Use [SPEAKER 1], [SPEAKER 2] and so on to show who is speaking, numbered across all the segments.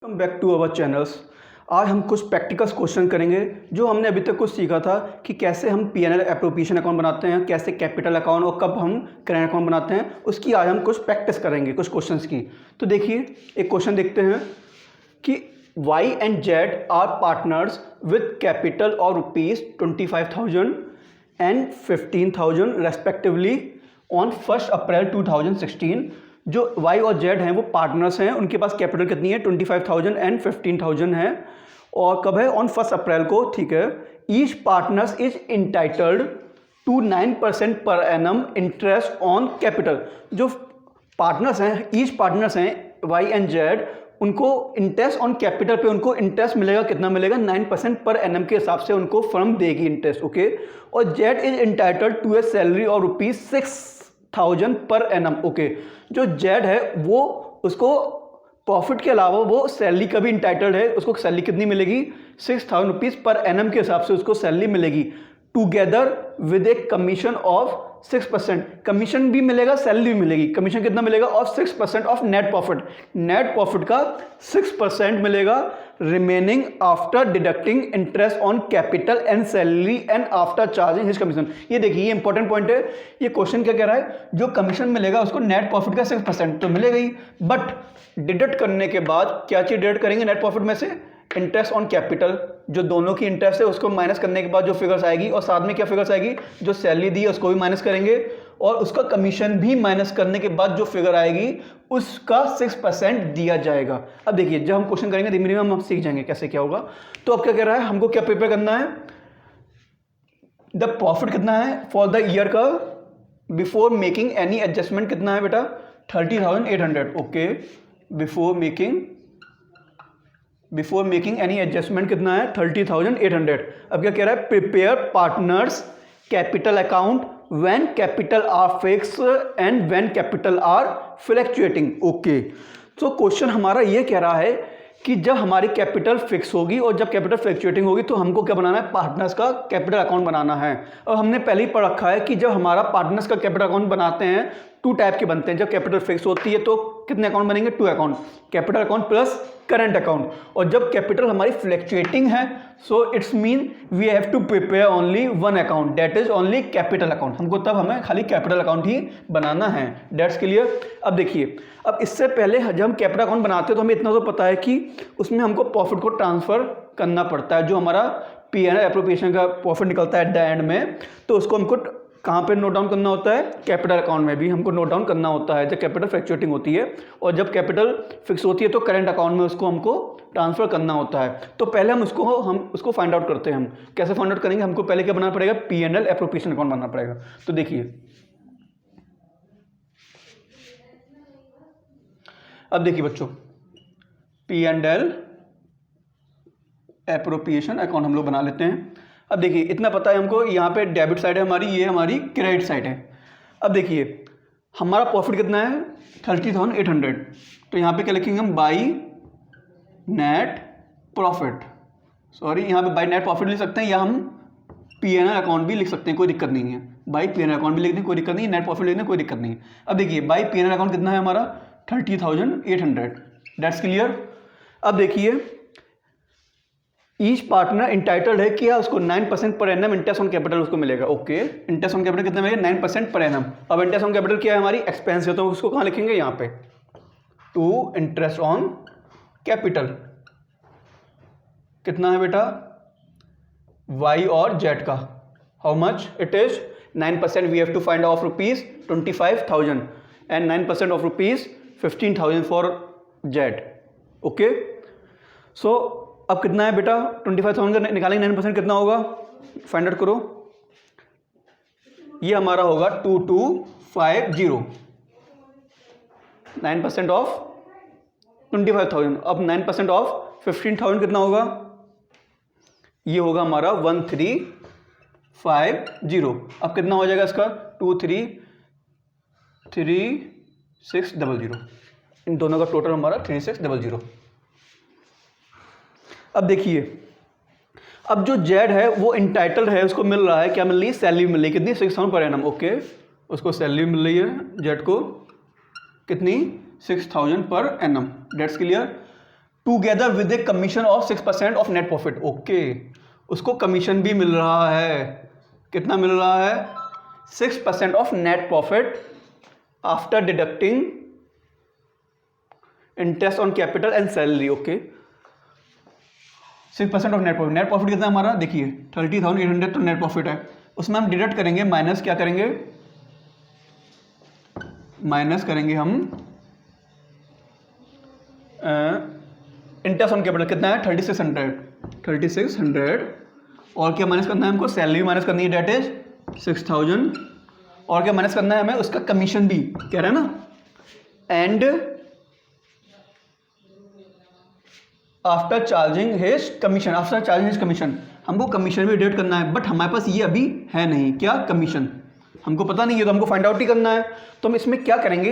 [SPEAKER 1] Welcome back to our channels. आज हम कुछ प्रैक्टिकल्स क्वेश्चन करेंगे जो हमने अभी तक कुछ सीखा था कि कैसे हम पीएनएल एप्रोप्रिएशन अकाउंट बनाते हैं, कैसे कैपिटल अकाउंट और कब हम करेंट अकाउंट बनाते हैं, उसकी आज हम कुछ प्रैक्टिस करेंगे कुछ क्वेश्चंस की। तो देखिए एक क्वेश्चन देखते हैं कि Y and Z are partners with capital और ₹25,000 एंड 15,000 रेस्पेक्टिवली ऑन 1 अप्रैल 2016। जो Y और Z हैं वो पार्टनर्स हैं, उनके पास कैपिटल कितनी है 25,000 एंड 15,000 है और कब है ऑन 1 अप्रैल को, ठीक है। Each partners is entitled to 9% per annum interest on capital. जो पार्टनर्स हैं, ईच पार्टनर्स हैं Y एंड Z, उनको इंटरेस्ट ऑन कैपिटल पे उनको इंटरेस्ट मिलेगा, कितना मिलेगा 9% पर एनम के हिसाब से उनको फर्म देगी इंटरेस्ट, ओके। और Z is entitled to a salary और ₹6,000 पर एनम, ओके। जो Z है वो उसको प्रॉफिट के अलावा वो सैलरी का भी इंटाइटल्ड है, उसको सैलरी कितनी मिलेगी ₹6,000 पर एनम के हिसाब से उसको सैलरी मिलेगी, together with a commission of 6%। Commission भी मिलेगा, सैलरी भी मिलेगी। कमीशन कितना मिलेगा of 6% of net profit, net profit का 6% मिलेगा, remaining after deducting interest on capital and salary and after charging his commission. ये देखिए ये इंपॉर्टेंट पॉइंट है। ये क्वेश्चन क्या कह रहा है, जो कमीशन मिलेगा उसको नेट प्रॉफिट का 6% तो मिलेगा ही, बट डिडक्ट करने के बाद क्या चीज डिडक्ट करेंगे नेट प्रॉफिट में से, इंटरेस्ट ऑन कैपिटल, जो दोनों की इंटरेस्ट है उसको माइनस करने के बाद जो फिगर्स आएगी, और साथ में क्या फिगर्स आएगी, जो सैलरी दी है उसको भी माइनस करेंगे, और उसका कमीशन भी माइनस करने के बाद जो फिगर आएगी उसका 6% दिया जाएगा। अब देखिए जब हम क्वेश्चन करेंगे धीमे धीमे हम सीख जाएंगे कैसे क्या होगा। तो अब क्या कह रहा है, हमको क्या प्रिपेयर करना है, द प्रॉफिट कितना है फॉर द ईयर का बिफोर मेकिंग एनी एडजस्टमेंट, कितना है बेटा 30,800, okay. Before making any adjustment कितना है 30,800। अब क्या कह रहा है, prepare partners capital account when capital R fix and when capital R fluctuating, okay. तो क्वेश्चन हमारा ये कह रहा है कि जब हमारी कैपिटल फिक्स होगी और जब कैपिटल फ्लक्चुएटिंग होगी तो हमको क्या बनाना है, पार्टनर्स का कैपिटल अकाउंट बनाना है। और हमने पहले ही पढ़ रखा है कि जब हमारा पार्टनर्स का कैपिटल अकाउंट बनाते हैं 2 टाइप के बनते हैं। जब कैपिटल फिक्स होती है तो कितने अकाउंट बनेंगे, 2 account, capital account plus current account. और जब कैपिटल हमारी फ्लक्चुएटिंग है so it's mean we have to prepare only 1 account, that is only capital account. हमको तब हमें खाली कैपिटल अकाउंट ही बनाना है, दैट्स क्लियर। अब देखिए, अब इससे पहले जब हम कैपिटल अकाउंट बनाते हैं तो हमें इतना तो पता है कि उसमें हमको प्रॉफिट को ट्रांसफर करना पड़ता है। जो हमारा पीएनएल एप्रोप्रिएशन का प्रॉफिट निकलता है एट द एंड में, तो उसको हमको कहाँ पे नोट डाउन करना होता है, कैपिटल अकाउंट में भी हमको नोट डाउन करना होता है जब कैपिटल फ्लक्चुएटिंग होती है। और जब कैपिटल फिक्स होती है तो करंट अकाउंट में उसको हमको ट्रांसफर करना होता है। तो पहले हम उसको फाइंड आउट करते हैं। हम कैसे फाइंड आउट करेंगे, हमको पहले क्या बनाना पड़ेगा, पीएनएल एप्रोप्रिएशन अकाउंट बनाना पड़ेगा। तो देखिए अब देखिए बच्चों, पीएनएल एप्रोप्रिएशन अकाउंट हम लोग बना लेते हैं। अब देखिए इतना पता है हमको, यहाँ पे डेबिट साइड है हमारी, ये हमारी क्रेडिट साइड है। अब देखिए हमारा प्रॉफिट कितना है 30,800, तो यहाँ पे क्या लिखेंगे हम, बाई नेट प्रॉफिट, सॉरी यहाँ पे बाई नेट प्रॉफिट लिख सकते हैं, या हम पीएनएल अकाउंट भी लिख सकते हैं, कोई दिक्कत नहीं है। बाई पीएनएल अकाउंट भी लिख दें कोई दिक्कत नहीं है, नेट प्रॉफिट लिख दें कोई दिक्कत नहीं है। अब देखिए बाई पीएनएल अकाउंट कितना है हमारा 30,800, दैट्स क्लियर। अब देखिए ईच पार्टनर इंटाइटल्ड है कि उसको 9% per annum interest on capital उसको मिलेगा, ओके। इंटरेस्ट ऑन कैपिटल कितना मिलेगा 9% पर एनम। अब इंटरेस्ट ऑन कैपिटल क्या है हमारी, एक्सपेंस है, तो उसको कहाँ लिखेंगे, यहाँ पे टू इंटरेस्ट ऑन कैपिटल कितना है बेटा, Y और Z का, how much it is 9%, we have to find of ₹25,000 and 9% of ₹15,000 for Z, okay. So अब कितना है बेटा 25,000 का निकालेंगे, 9% कितना होगा, फाइंड आउट करो। ये हमारा होगा 2250, 9% ऑफ 25,000। अब 9% ऑफ 15,000 कितना होगा, ये होगा हमारा 1350। अब कितना हो जाएगा इसका 233600, इन दोनों का टोटल हमारा 3600। अब देखिए अब जो Z है वो इंटाइटल्ड है, उसको मिल रहा है, क्या मिल रही है, सैलरी मिल रही है, कितनी 6,000 पर एनम, ओके। उसको सैलरी मिल रही है Z को कितनी 6,000 per annum, that's clear. Together with a commission of 6% of net profit. Okay, उसको कमीशन भी मिल रहा है। कितना मिल रहा है? 6% of net profit after deducting interest on capital and salary. Okay, 6% of net profit. Net profit कितना हमारा? देखिए 30,800 तो नेट प्रॉफिट है, उसमें हम डिडक्ट करेंगे, माइनस क्या करेंगे? माइनस करेंगे हम इंटरेस्ट ऑन कैपिटल। कितना है? 3600। और क्या माइनस करना है हमको? सैलरी माइनस करनी है, डेट इज 6000। और क्या माइनस करना है हमें? उसका कमीशन भी कह रहे हैं ना। And after charging his commission, हमको कमीशन भी डिडक्ट करना है, बट हमारे पास ये अभी है नहीं। क्या? कमीशन हमको पता नहीं है, तो हमको फाइंड आउट ही करना है। तो हम इसमें क्या करेंगे?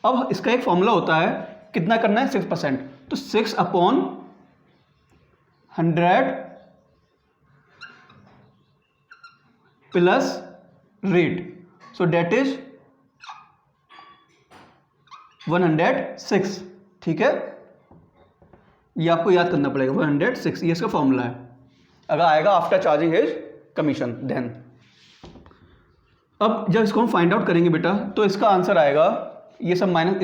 [SPEAKER 1] अब इसका एक फॉर्मूला होता है, कितना करना है? 6%। तो 6/100 plus rate, so that is 106। ठीक है, ये आपको याद करना पड़ेगा। 106 ये इसका फॉर्मूला है। अगर आएगा after charging his commission then. अब जब इसको हम फाइंड आउट करेंगे बेटा, तो इसका आंसर आएगा ये सब माइनस,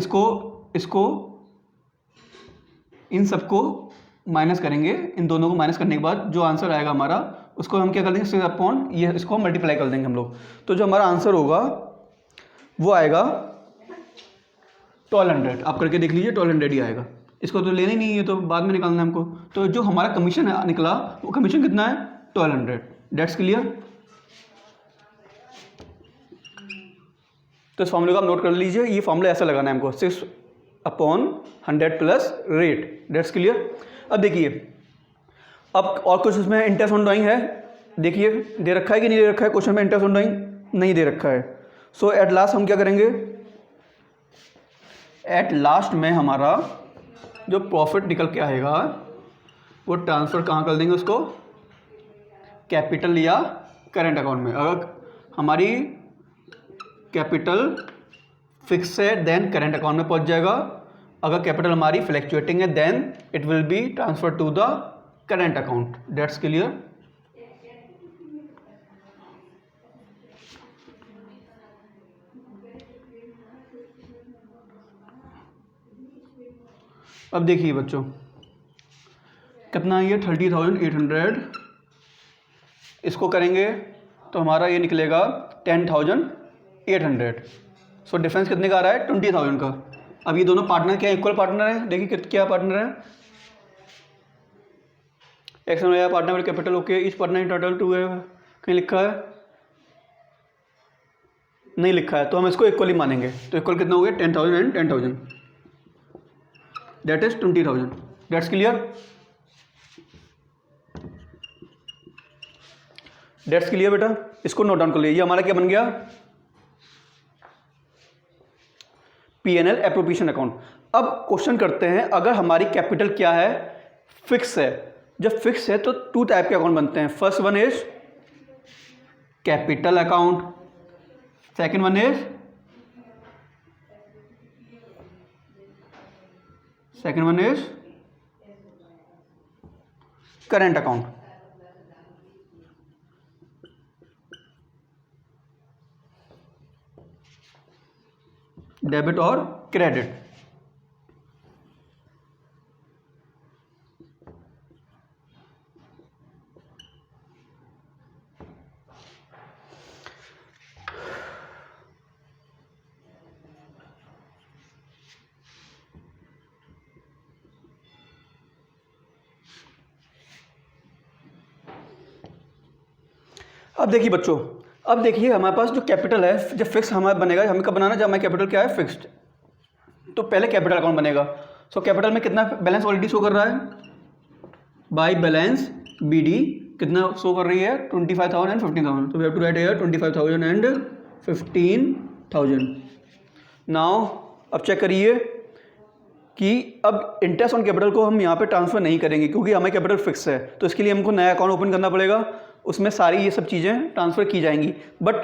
[SPEAKER 1] इसको इन सबको माइनस करेंगे। इन दोनों को माइनस करने के बाद जो आंसर आएगा हमारा, उसको हम क्या कर देंगे? 6 ये इसको मल्टीप्लाई कर देंगे हम लोग। तो जो हमारा आंसर होगा वो आएगा 1200। आप करके देख लीजिए, 1200 ही आएगा। इसको तो लेना ही नहीं है, तो बाद में निकालना है हमको। तो जो हमारा कमीशन है निकला, वो कमीशन कितना है? 1200। That's clear. तो इस फॉर्मूले को आप नोट कर लीजिए। ये फॉर्मूला ऐसा लगाना है हमको, 6/100 प्लस रेट। Dates clear. अब देखिए, अब और कुछ इसमें इंटरेस्ट ऑन ड्राइंग है। देखिए दे रखा है कि नहीं दे रखा है क्वेश्चन में? इंटरेस्ट ऑन ड्राइंग नहीं दे रखा है। सो एट लास्ट हम क्या करेंगे? एट लास्ट में हमारा जो प्रॉफिट निकल के आएगा वो ट्रांसफ़र कहाँ कर देंगे उसको? कैपिटल या करेंट अकाउंट में। अगर हमारी कैपिटल फिक्स है देन करेंट अकाउंट में पहुंच जाएगा। अगर कैपिटल हमारी फ्लैक्चुएटिंग है then it will be transfer to the current account. That's clear. अब देखिए बच्चों, कितना है ये? 30,800। इसको करेंगे तो हमारा ये निकलेगा 10,800। सो डिफरेंस कितने का आ रहा है? 20,000 का। अब ये दोनों पार्टनर क्या इक्वल पार्टनर है? देखिए क्या पार्टनर है? एक्स में partner with capital. Okay, etch partner in total 2 है। कहीं लिखा है? नहीं लिखा है, तो हम इसको इक्वली मानेंगे। तो इक्वल कितना हो गया? 10,000 and 10,000, that is 20,000। That's clear. That's clear बेटा। इसको नोट डाउन कर लीजिए। ये हमारा क्या बन गया? P&L appropriation account. अब क्वेश्चन करते हैं, अगर हमारी कैपिटल क्या है? फिक्स है। जब फिक्स है तो 2 टाइप के अकाउंट बनते हैं। First one is capital account, second one is current account. Debit और क्रेडिट। अब देखिए बच्चों, अब देखिए हमारे पास जो कैपिटल है, जब फिक्स हमारा बनेगा, हमें कब बनाना? जब हमारा कैपिटल क्या है? फिक्स्ड। तो पहले कैपिटल अकाउंट बनेगा। सो कैपिटल में कितना बैलेंस ऑलरेडी शो कर रहा है? बाय बैलेंस BD कितना शो कर रही है? 25,000 एंड 15,000। तो we have to write here 25,000 and 15,000। Now अब चेक करिए कि अब इंटरेस्ट ऑन कैपिटल को हम यहाँ पे ट्रांसफ़र नहीं करेंगे क्योंकि हमारा कैपिटल फिक्स है। तो इसके लिए हमको नया अकाउंट ओपन करना पड़ेगा, उसमें सारी ये सब चीज़ें ट्रांसफ़र की जाएंगी। बट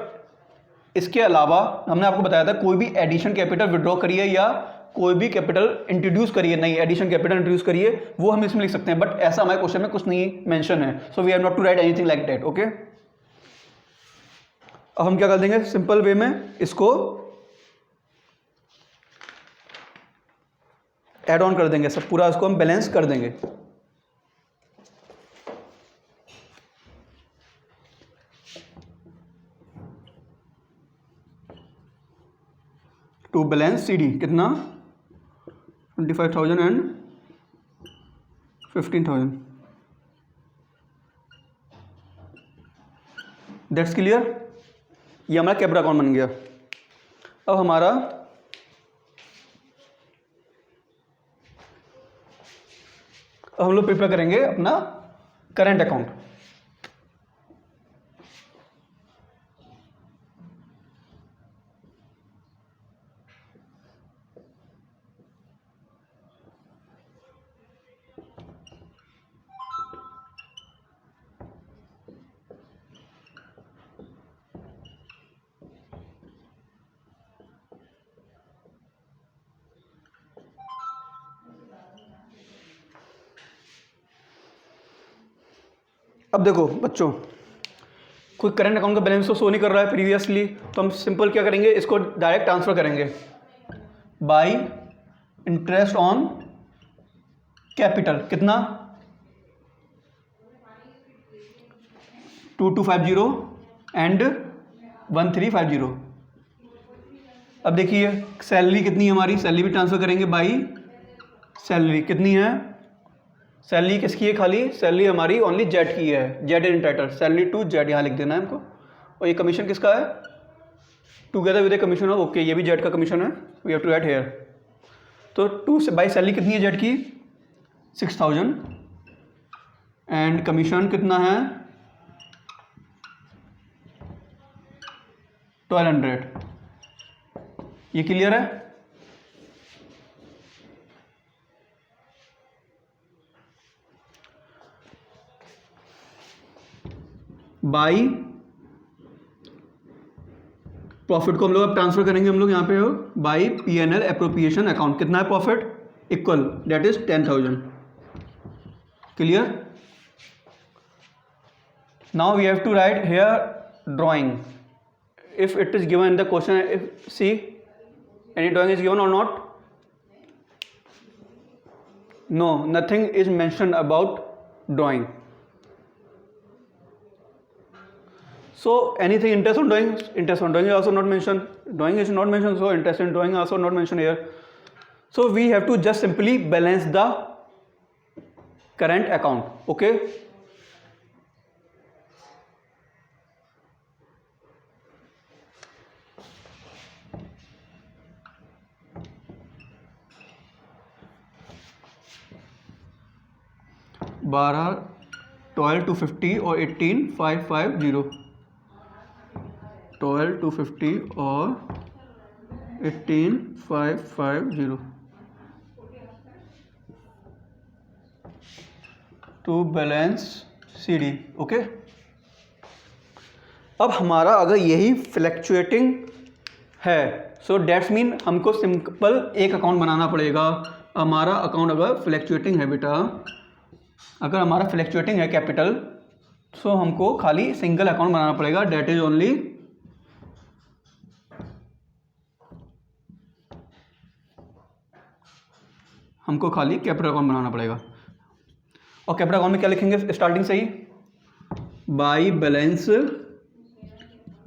[SPEAKER 1] इसके अलावा हमने आपको बताया था कोई भी एडिशन कैपिटल विड्रॉ करिए या कोई भी कैपिटल इंट्रोड्यूस करिए, नई एडिशन कैपिटल इंट्रोड्यूस करिए, वो हम इसमें लिख सकते हैं, बट ऐसा हमारे क्वेश्चन में कुछ नहीं मेंशन है, so we have not to write anything like that. Okay, अब हम क्या कर देंगे सिंपल वे में, इसको ऐड ऑन कर देंगे, सब पूरा इसको हम बैलेंस कर देंगे। टू बैलेंस सी डी कितना 25,000 एंड 15,000। दैट्स क्लियर, ये हमारा कैपिटल अकाउंट बन गया। अब हम लोग प्रिपेयर करेंगे अपना करंट अकाउंट। अब देखो बच्चों, कोई करंट अकाउंट का बैलेंस तो शो नहीं कर रहा है प्रीवियसली, तो हम सिंपल क्या करेंगे, इसको डायरेक्ट ट्रांसफर करेंगे बाय इंटरेस्ट ऑन कैपिटल। कितना 2250 एंड 1350। अब देखिए सैलरी कितनी है हमारी, सैलरी भी ट्रांसफर करेंगे बाई सैलरी। कितनी है सैलरी, किसकी है, खाली सैलरी हमारी ओनली जेड की है, Z is entitle, salary to Z यहाँ लिख देना है हमको। और ये कमीशन किसका है, together with a commission of, okay ये भी जेड का कमीशन है, we have to write here. तो टू से बाई सैलरी कितनी है जेड की 6,000 एंड कमीशन कितना है 1200। ये क्लियर है। बाई प्रॉफिट को हम लोग अब ट्रांसफर करेंगे, हम लोग यहाँ पे बाई पीएनएल एप्रोप्रिएशन अकाउंट। कितना है profit equal, that is 10,000। Clear. Now we have to write here drawing, if it is given in the question, if see any drawing is given or not, no, nothing is mentioned about drawing. So anything interest on drawing, interest on drawing is also not mentioned, drawing is not mentioned, so interest in drawing also not mentioned here. So we have to just simply balance the current account. Okay, बारह 12,250 और 18,550, 12,250 और 18,550 to balance C D. Okay, अब हमारा अगर यही fluctuating है, so that's mean हमको simple एक अकाउंट बनाना पड़ेगा। हमारा अकाउंट अगर फ्लैक्चुएटिंग है बेटा, अगर हमारा फ्लैक्चुएटिंग है कैपिटल, सो हमको खाली सिंगल अकाउंट बनाना पड़ेगा, डेट इज ओनली हमको खाली कैपिटल अकाउंट बनाना पड़ेगा। और कैपिटल अकाउंट में क्या लिखेंगे स्टार्टिंग से ही, by balance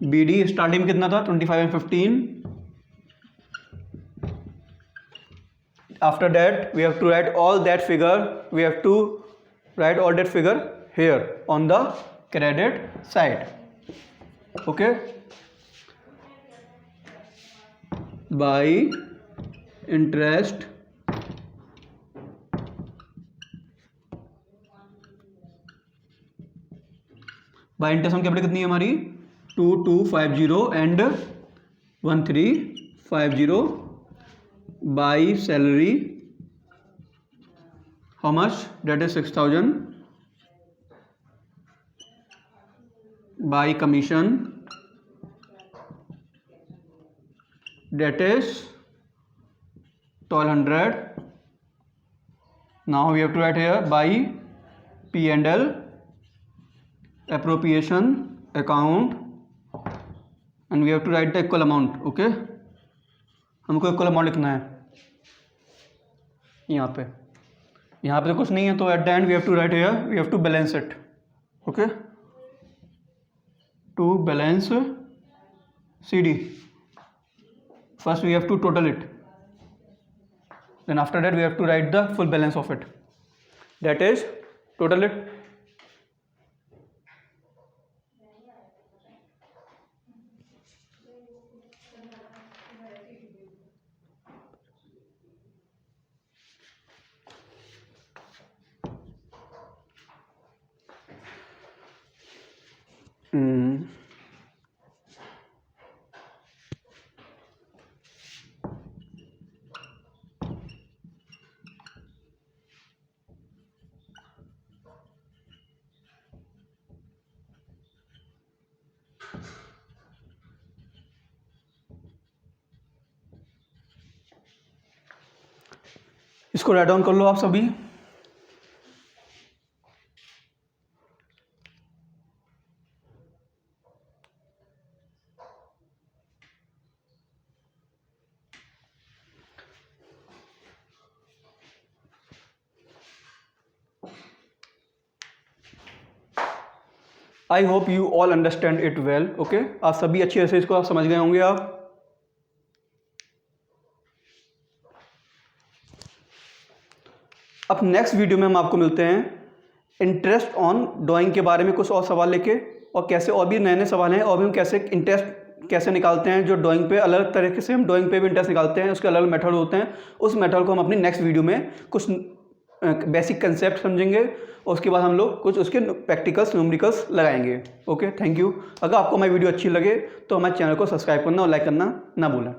[SPEAKER 1] B D. Starting में कितना था 25 and 15। After that we have to write all that figure, we have to write all that figure here on the credit side. Okay, by interest हम capital कितनी है हमारी 2250 and 1350 by salary how much, that is 6,000 by commission, that is 1200. Now we have to write here by P&L appropriation account and we have to write the equal amount. Okay, हमको equal amount लिखना है यहाँ पे तो कुछ नहीं है, तो at the end we have to write here, we have to balance it. Okay, to balance CD, first we have to total it, then after that we have to write the full balance of it, that is total it. इसको write down कर लो आप सभी. I hope you all understand it well. Okay, आप सभी अच्छी तरह से इसको आप समझ गए होंगे आप. अब नेक्स्ट वीडियो में हम आपको मिलते हैं इंटरेस्ट ऑन ड्राइंग के बारे में कुछ और सवाल लेके, और कैसे और भी नए नए सवाल हैं और भी हम कैसे इंटरेस्ट कैसे निकालते हैं जो ड्राइंग पे, अलग तरीके से हम ड्राइंग पे भी इंटरेस्ट निकालते हैं, उसके अलग अलग मेथड होते हैं. उस मेथड को हम अपनी नेक्स्ट वीडियो में कुछ बेसिक कंसेप्ट समझेंगे और उसके बाद हम लोग कुछ उसके प्रैक्टिकल्स न्यूमेरिकल्स लगाएंगे. Okay, thank you. अगर आपको हमारी वीडियो अच्छी लगे तो हमारे चैनल को सब्सक्राइब करना और लाइक करना ना भूलें.